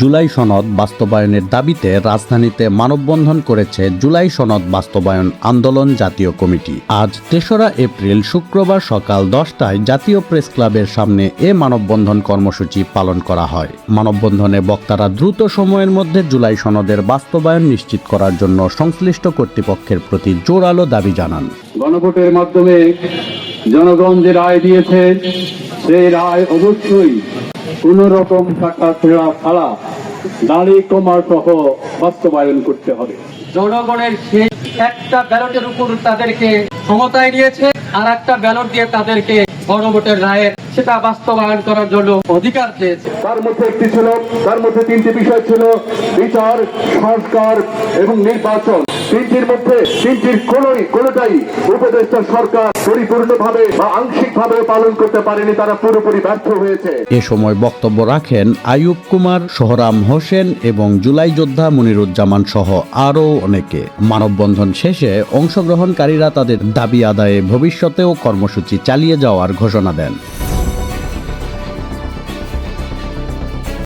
জুলাই সনদ বাস্তবায়নের দাবিতে রাজধানীতে মানববন্ধন করেছে জুলাই সনদ বাস্তবায়ন আন্দোলন জাতীয় কমিটি। আজ ৩রা এপ্রিল শুক্রবার সকাল ১০টায় জাতীয় প্রেস ক্লাবের সামনে এ মানববন্ধন কর্মসূচি পালন করা হয়। মানববন্ধনে বক্তারা দ্রুত সময়ের মধ্যে জুলাই সনদের বাস্তবায়ন নিশ্চিত করার জন্য সংশ্লিষ্ট কর্তৃপক্ষের প্রতি জোরালো দাবি জানান। গণভোটের মাধ্যমে জনগণ যে রায় দিয়েছে সেই রায় অবশ্যই কোন রকম টাকা ছাড়া দাড়ি কমার সহ বাস্তবায়ন করতে হবে। জনগণের সেই একটা ব্যালটের উপর তাদেরকে ক্ষমতায় নিয়েছে, আর একটা ব্যালট দিয়ে তাদেরকে গণভোটের রায়ের সেটা বাস্তবায়ন করার জন্য অধিকার দিয়েছে। তার মধ্যে তিনটি বিষয় ছিল: বিচার, সংস্কার এবং নির্বাচন। তিনটির কোনোটাই উপদেষ্টা সরকার পরিপূর্ণভাবে বা আংশিকভাবে পালন করতে পারেনি, তারা পুরোপুরি ব্যর্থ হয়েছে। এ সময় বক্তব্য রাখেন আইয়ুব কুমার, সোহরাম হোসেন এবং জুলাই যোদ্ধা মনিরুজ্জামান সহ আরও অনেকে। মানববন্ধন শেষে অংশগ্রহণকারীরা তাদের দাবি আদায়ে ভবিষ্যতেও কর্মসূচি চালিয়ে যাওয়ার ঘোষণা দেন।